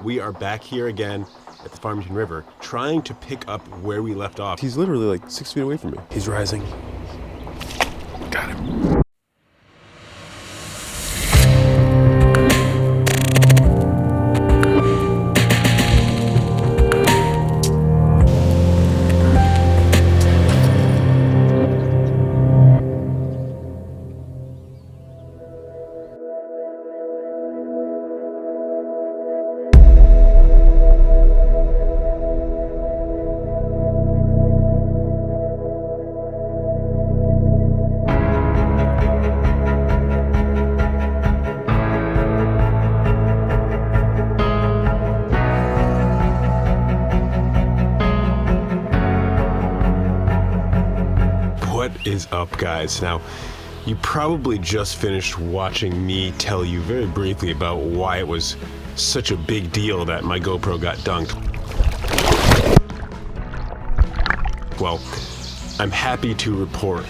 We are back here again at the Farmington River, trying to pick up where we left off. He's literally like 6 feet away from me. He's rising. Got him. What is up, guys? Now, you probably just finished watching me tell you very briefly about why it was such a big deal that my GoPro got dunked. Well, I'm happy to report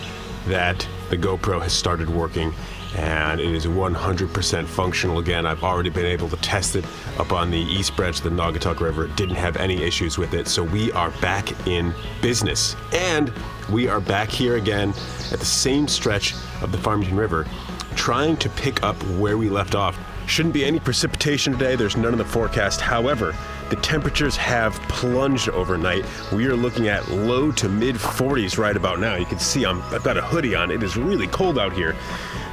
that the GoPro has started working and it is 100% functional again. I've already been able to test it up on the East Branch of the Naugatuck River. It didn't have any issues with it, so we are back in business. And we are back here again at the same stretch of the Farmington River, trying to pick up where we left off. Shouldn't be any precipitation today. There's none in the forecast. However, the temperatures have plunged overnight. We are looking at low to mid 40s right about now. You can see I've got a hoodie on. It is really cold out here.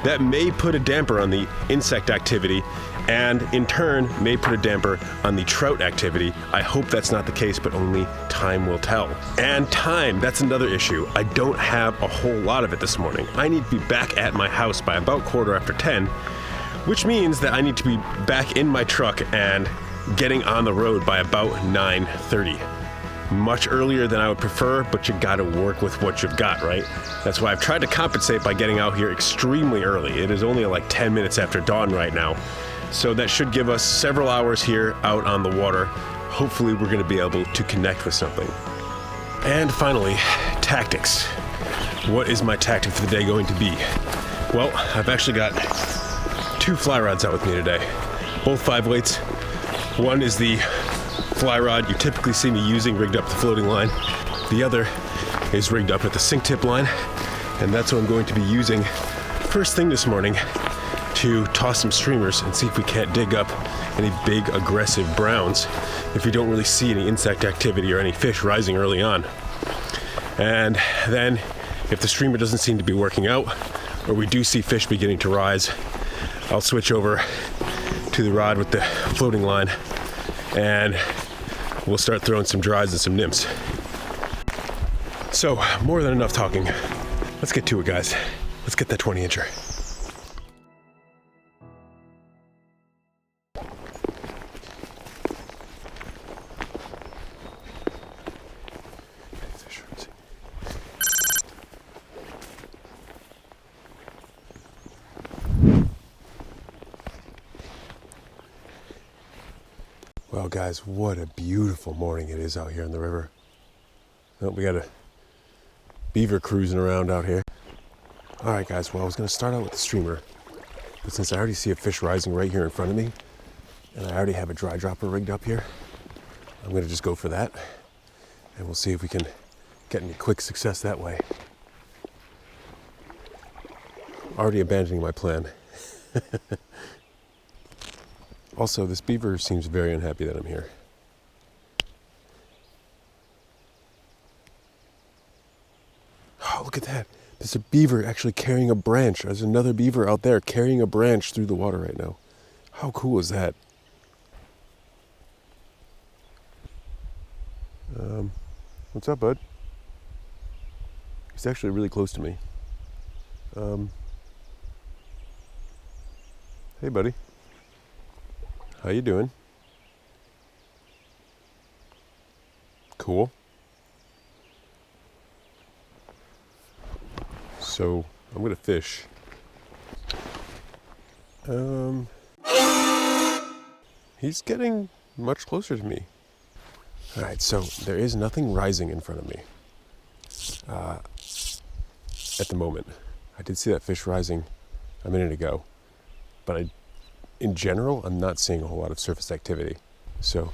That may put a damper on the insect activity and in turn may put a damper on the trout activity. I hope that's not the case, but only time will tell. And time, that's another issue. I don't have a whole lot of it this morning. I need to be back at my house by about 10:15, which means that I need to be back in my truck and getting on the road by about 9:30. Much earlier than I would prefer, but you gotta work with what you've got, right? That's why I've tried to compensate by getting out here extremely early. It is only like 10 minutes after dawn right now. So that should give us several hours here out on the water. Hopefully we're gonna be able to connect with something. And finally, tactics. What is my tactic for the day going to be? Well, I've actually got 2 fly rods out with me today. Both 5 weights. One is the fly rod you typically see me using rigged up the floating line. The other is rigged up with the sink tip line, and that's what I'm going to be using first thing this morning to toss some streamers and see if we can't dig up any big aggressive browns if we don't really see any insect activity or any fish rising early on. And then if the streamer doesn't seem to be working out, or we do see fish beginning to rise, I'll switch over to the rod with the floating line and we'll start throwing some dries and some nymphs. So, more than enough talking. Let's get to it, guys. Let's get that 20-incher. Well, guys, what a beautiful morning it is out here in the river. Oh, we got a beaver cruising around out here. All right, guys, well, I was going to start out with the streamer, but since I already see a fish rising right here in front of me, and I already have a dry dropper rigged up here, I'm going to just go for that, and we'll see if we can get any quick success that way. Already abandoning my plan. Also, this beaver seems very unhappy that I'm here. Oh, look at that. There's a beaver actually carrying a branch. There's another beaver out there carrying a branch through the water right now. How cool is that? What's up, bud? He's actually really close to me. Hey, buddy. How you doing? Cool. So, I'm gonna fish. He's getting much closer to me. All right, so there is nothing rising in front of me at the moment. I did see that fish rising a minute ago, but in general, I'm not seeing a whole lot of surface activity. So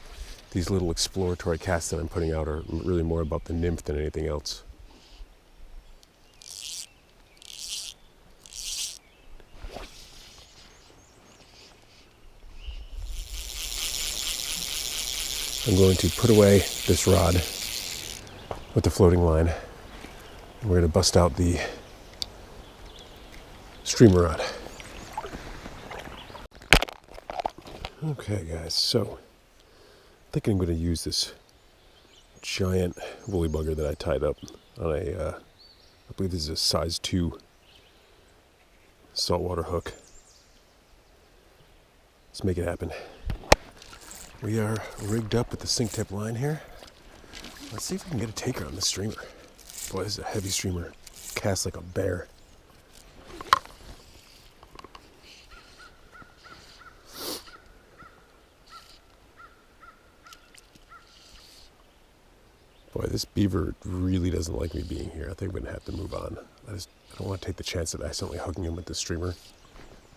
these little exploratory casts that I'm putting out are really more about the nymph than anything else. I'm going to put away this rod with the floating line. And we're going to bust out the streamer rod. Okay guys, so I think I'm going to use this giant woolly bugger that I tied up on I believe this is a size 2 saltwater hook. Let's make it happen. We are rigged up with the sink tip line here. Let's see if we can get a taker on this streamer. Boy, this is a heavy streamer. Casts like a bear. Boy, this beaver really doesn't like me being here. I think we're gonna have to move on. I don't want to take the chance of accidentally hugging him with the streamer.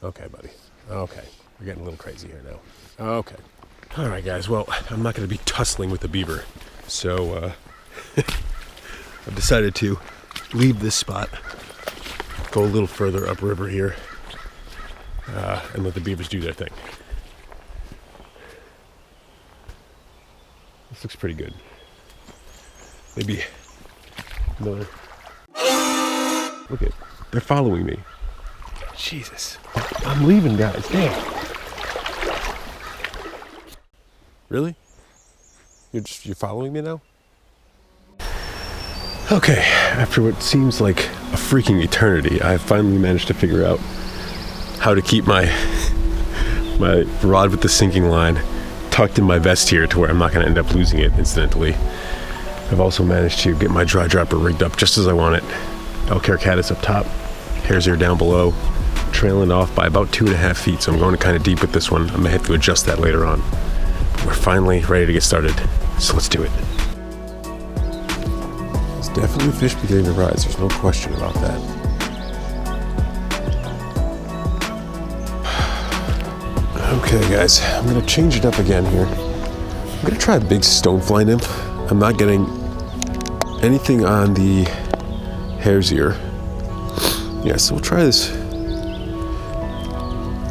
Okay, buddy. Okay, we're getting a little crazy here now. Okay. All right, guys. Well, I'm not going to be tussling with the beaver, so I've decided to leave this spot, go a little further upriver here, and let the beavers do their thing. This looks pretty good. Maybe another. Look at, they're following me. Jesus, I'm leaving, guys. Damn. Really? You're following me now? Okay, after what seems like a freaking eternity, I finally managed to figure out how to keep my rod with the sinking line tucked in my vest here to where I'm not going to end up losing it incidentally. I've also managed to get my dry dropper rigged up just as I want it. Uncorhynchus up top, hare's ear down below, trailing off by about 2.5 feet, so I'm going kind of deep with this one. I'm going to have to adjust that later on. We're finally ready to get started, so let's do it. There's definitely fish beginning to rise, there's no question about that. Okay guys, I'm going to change it up again here. I'm going to try a big stonefly nymph. I'm not getting anything on the hare's ear. Yeah, so we'll try this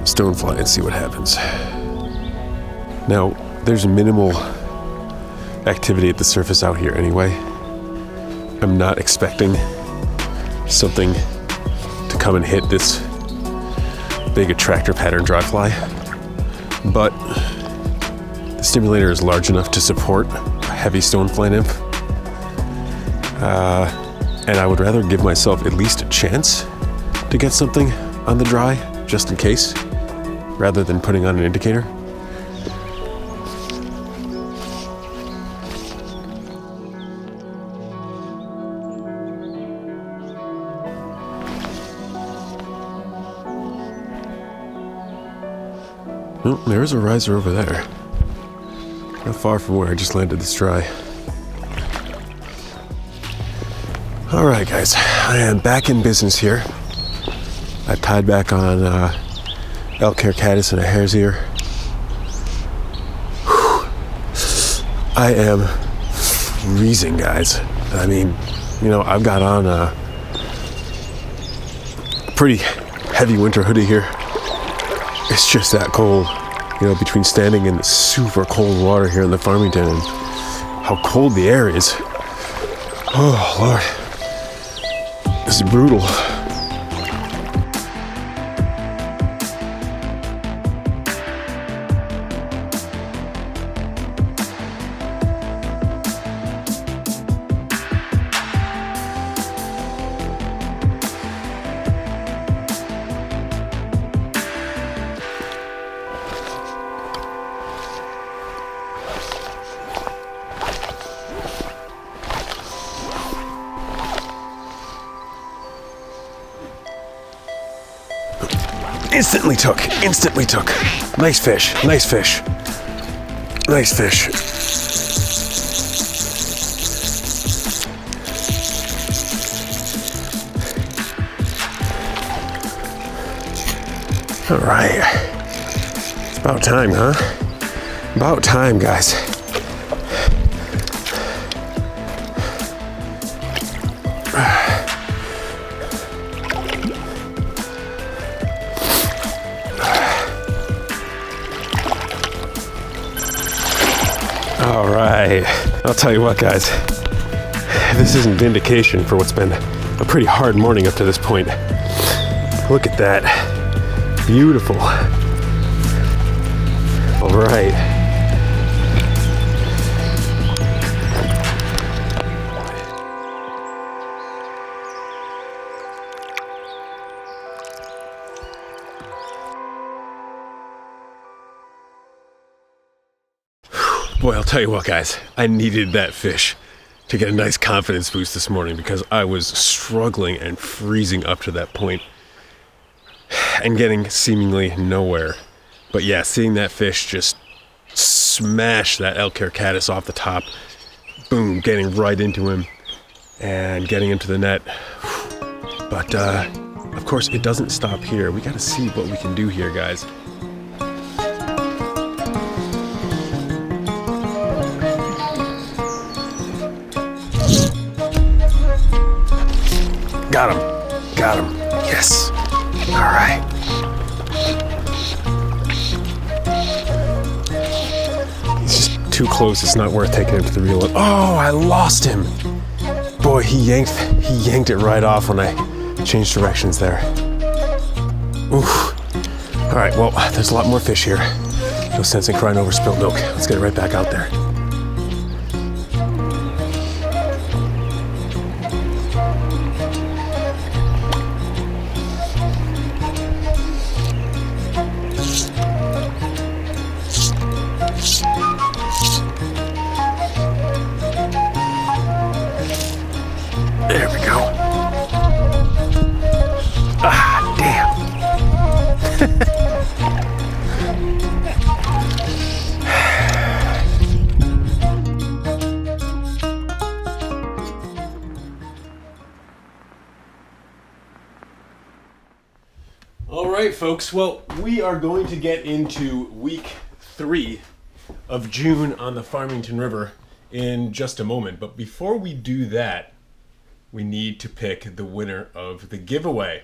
stonefly and see what happens. Now, there's minimal activity at the surface out here anyway. I'm not expecting something to come and hit this big attractor pattern dry fly, but the stimulator is large enough to support a heavy stonefly nymph, and I would rather give myself at least a chance to get something on the dry, just in case, rather than putting on an indicator. Oh, there's a riser over there. Not far from where I just landed this dry. Alright guys, I am back in business here. I tied back on Uncorhynchus and a hare's ear. Whew. I am freezing, guys. I mean, you know, I've got on a pretty heavy winter hoodie here. It's just that cold, you know, between standing in the super cold water here in the Farmington and how cold the air is. Oh, Lord. This is brutal. Instantly took. Nice fish. All right. It's about time, huh? About time, guys. All right, I'll tell you what, guys, this isn't vindication for what's been a pretty hard morning up to this point. Look at that, beautiful. All right. Boy, I'll tell you what, guys, I needed that fish to get a nice confidence boost this morning because I was struggling and freezing up to that point and getting seemingly nowhere. But yeah, seeing that fish just smash that Uncorhynchus off the top, boom, getting right into him and getting into the net. But of course, it doesn't stop here. We got to see what we can do here, guys. Got him, yes. All right. He's just too close, it's not worth taking him to the reel. Oh, I lost him. Boy, he yanked it right off when I changed directions there. Oof. All right, well, there's a lot more fish here. No sense in crying over spilled milk. Let's get it right back out there. There we go. Ah, damn. All right, folks. Well, we are going to get into week 3 of June on the Farmington River in just a moment. But before we do that, we need to pick the winner of the giveaway.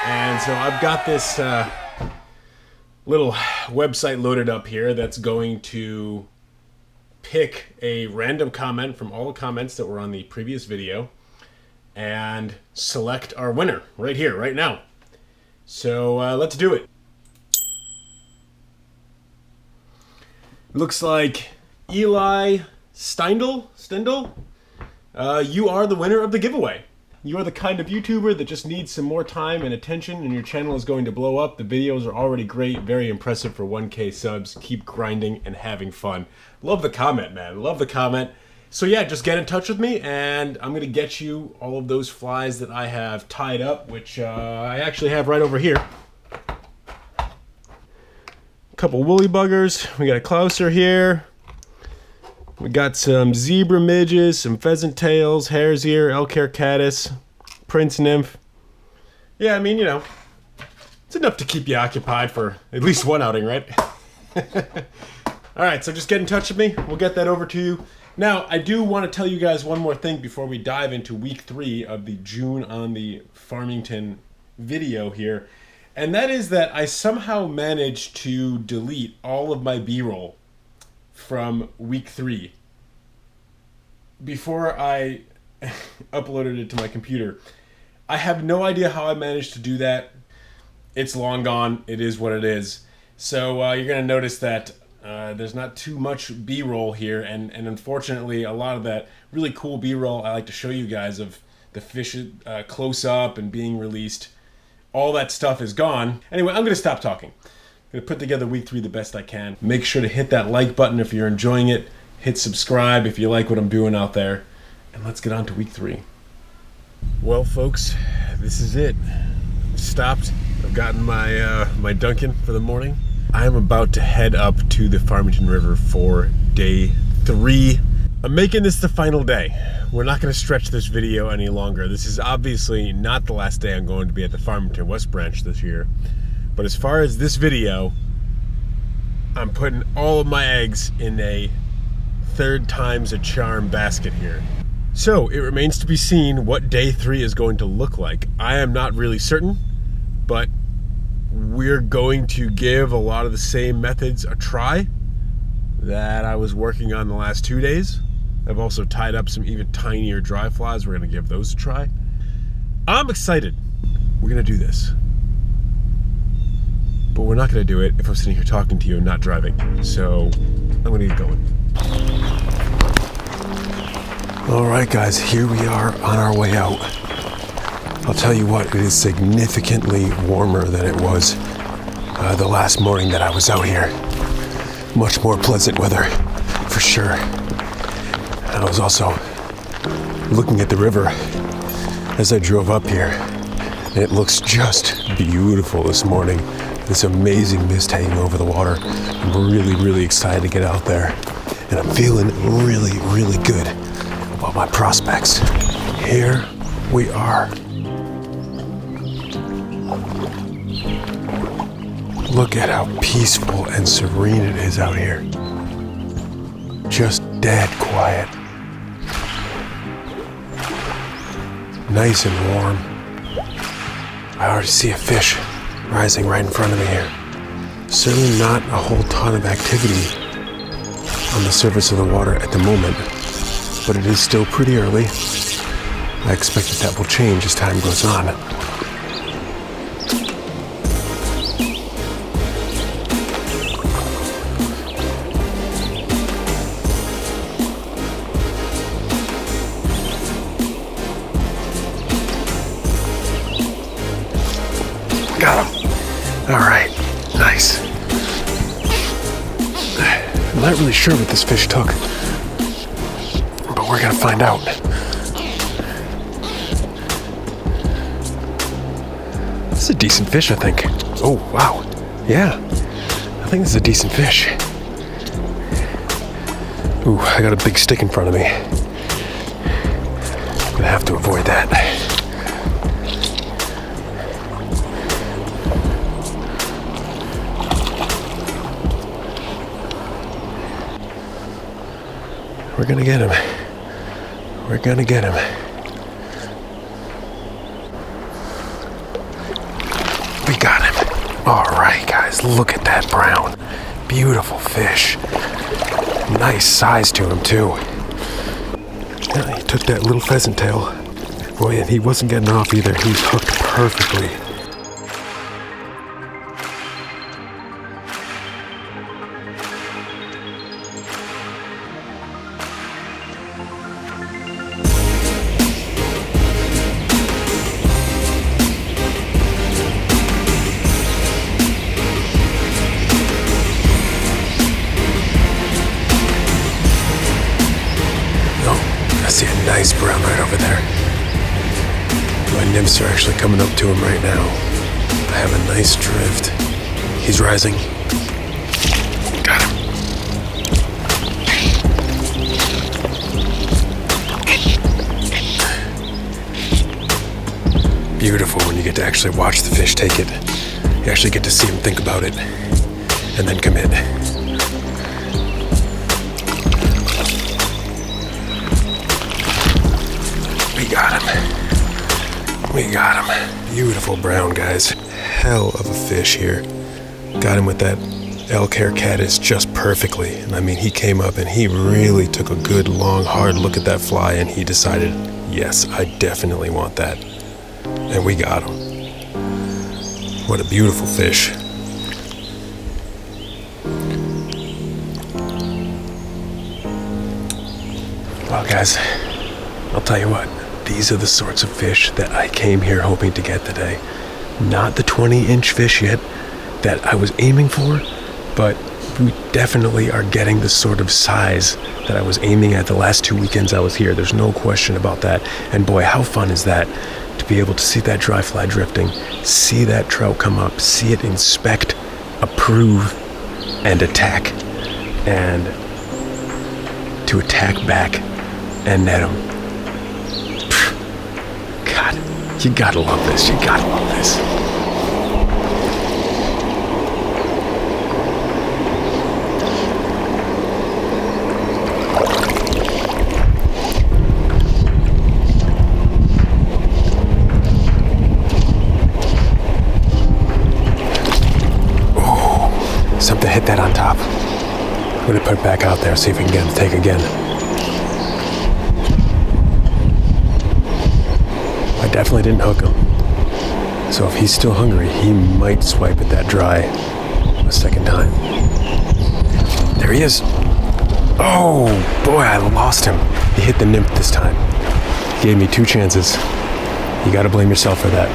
And so I've got this little website loaded up here that's going to pick a random comment from all the comments that were on the previous video and select our winner right here, right now. So let's do it. Looks like Eli Stindl? You are the winner of the giveaway. You are the kind of YouTuber that just needs some more time and attention, and your channel is going to blow up. The videos are already great, very impressive for 1K subs. Keep grinding and having fun. Love the comment, man. Love the comment. So yeah, just get in touch with me, and I'm going to get you all of those flies that I have tied up, which I actually have right over here. A couple woolly buggers. We got a clouser here. We got some zebra midges, some pheasant tails, hare's ear, Uncorhynchus, prince nymph. Yeah, I mean, you know, it's enough to keep you occupied for at least one outing, right? Alright, so just get in touch with me. We'll get that over to you. Now, I do want to tell you guys one more thing before we dive into week 3 of the June on the Farmington video here. And that is that I somehow managed to delete all of my B-roll from week 3 before I uploaded it to my computer. I have no idea how I managed to do that. It's long gone. It is what it is. So you're going to notice that there's not too much B-roll here, and unfortunately a lot of that really cool B-roll I like to show you guys of the fish close up and being released, all that stuff is gone. Anyway, I'm going to stop talking. I'm going to put together week 3 the best I can. Make sure to hit that like button if you're enjoying it. Hit subscribe if you like what I'm doing out there. And let's get on to week 3. Well, folks, this is it. Stopped. I've gotten my my Dunkin' for the morning. I'm about to head up to the Farmington River for day 3. I'm making this the final day. We're not going to stretch this video any longer. This is obviously not the last day I'm going to be at the Farmington West Branch this year. But as far as this video, I'm putting all of my eggs in a 3rd times a charm basket here. So it remains to be seen what day 3 is going to look like. I am not really certain, but we're going to give a lot of the same methods a try that I was working on the last 2 days. I've also tied up some even tinier dry flies. We're gonna give those a try. I'm excited. We're gonna do this. But we're not gonna do it if I'm sitting here talking to you and not driving. So I'm gonna get going. All right, guys, here we are on our way out. I'll tell you what, it is significantly warmer than it was the last morning that I was out here. Much more pleasant weather, for sure. I was also looking at the river as I drove up here. It looks just beautiful this morning. This amazing mist hanging over the water. I'm really, really excited to get out there. And I'm feeling really, really good about my prospects. Here we are. Look at how peaceful and serene it is out here. Just dead quiet. Nice and warm. I already see a fish rising right in front of me here. Certainly not a whole ton of activity on the surface of the water at the moment, but it is still pretty early. I expect that will change as time goes on. Got him. All right, nice. I'm not really sure what this fish took, but we're gonna find out. This is a decent fish, I think. Oh, wow. Yeah, I think this is a decent fish. Ooh, I got a big stick in front of me. I'm gonna have to avoid that. We're gonna get him. We're gonna get him. We got him. All right, guys, look at that brown. Beautiful fish. Nice size to him, too. Yeah, he took that little pheasant tail. Boy, and he wasn't getting off either. He was hooked perfectly. I see a nice brown right over there. My nymphs are actually coming up to him right now. I have a nice drift. He's rising. Got him. Beautiful when you get to actually watch the fish take it. You actually get to see him think about it and then commit. We got him. We got him. Beautiful brown, guys. Hell of a fish here. Got him with that elk hair caddis just perfectly. And I mean, he came up and he really took a good, long, hard look at that fly and he decided, yes, I definitely want that. And we got him. What a beautiful fish. Well, guys, I'll tell you what. These are the sorts of fish that I came here hoping to get today. Not the 20-inch fish yet that I was aiming for, but we definitely are getting the sort of size that I was aiming at the last 2 weekends I was here. There's no question about that. And boy, how fun is that to be able to see that dry fly drifting, see that trout come up, see it inspect, approve, and attack. And to attack back and net him. You gotta love this. You gotta love this. I'm gonna put it back out there, see if we can get him to take again. I definitely didn't hook him. So if he's still hungry, he might swipe at that dry a second time. There he is. Oh boy, I lost him. He hit the nymph this time. He gave me 2 chances. You gotta blame yourself for that.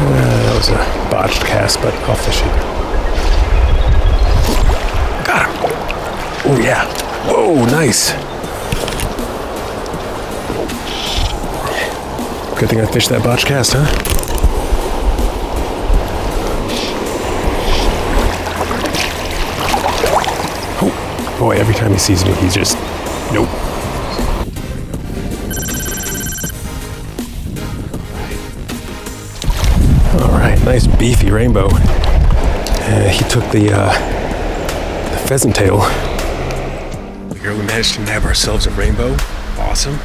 That was a botched cast, but I'll fish it. Got him. Oh yeah. Whoa, nice. Good thing I fished that botched cast, huh? Oh, boy, every time he sees me, he's just, nope. All right, nice beefy rainbow. He took the pheasant tail. We managed to nab ourselves a rainbow. Awesome.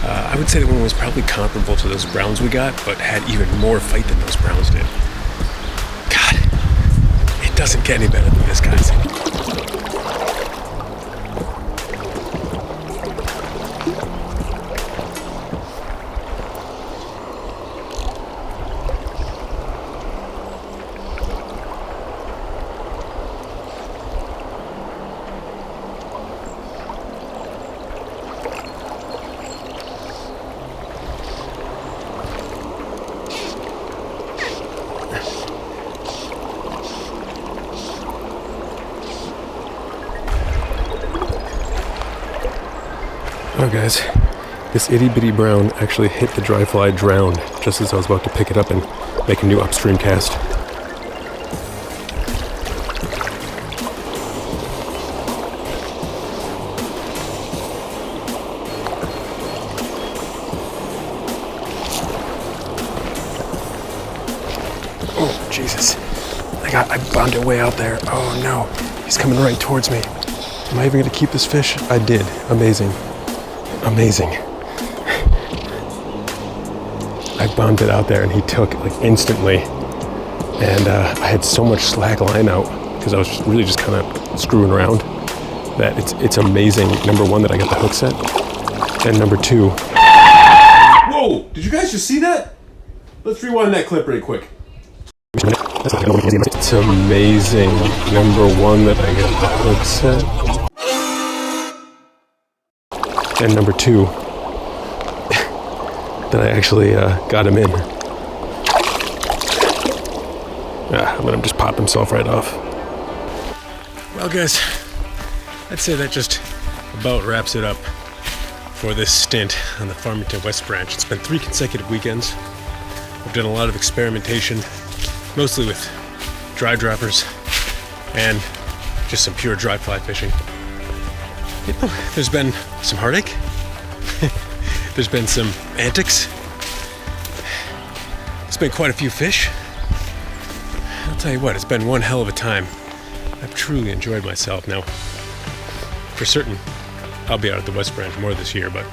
I would say that one was probably comparable to those browns we got, but had even more fight than those browns did. God, it doesn't get any better than this, guys. Oh guys, this itty bitty brown actually hit the dry fly drowned just as I was about to pick it up and make a new upstream cast. Oh Jesus, I bombed it way out there. Oh no, he's coming right towards me. Am I even gonna keep this fish? I did. Amazing. Amazing. I bombed it out there and he took like instantly. And I had so much slack line out because I was really just kind of screwing around that it's amazing. Number one, that I got the hook set. And number two. Whoa! Did you guys just see that? Let's rewind that clip really quick. It's amazing. Number one, that I got the hook set. And number two, that I actually got him in. I'm gonna just pop himself right off. Well guys, I'd say that just about wraps it up for this stint on the Farmington West Branch. It's been 3 consecutive weekends. I've done a lot of experimentation, mostly with dry droppers and just some pure dry fly fishing. You know, there's been some heartache. There's been some antics. It's been quite a few fish. I'll tell you what, it's been one hell of a time. I've truly enjoyed myself. Now, for certain, I'll be out at the West Branch more this year, but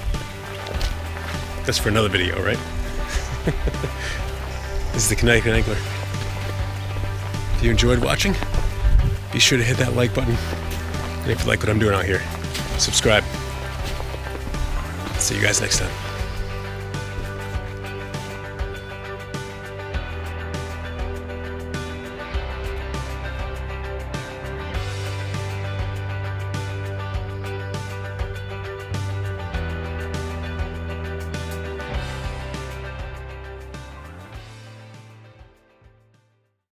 that's for another video, right? This is the Connecticut Angler. If you enjoyed watching, be sure to hit that like button. And if you like what I'm doing out here, subscribe. See you guys next time.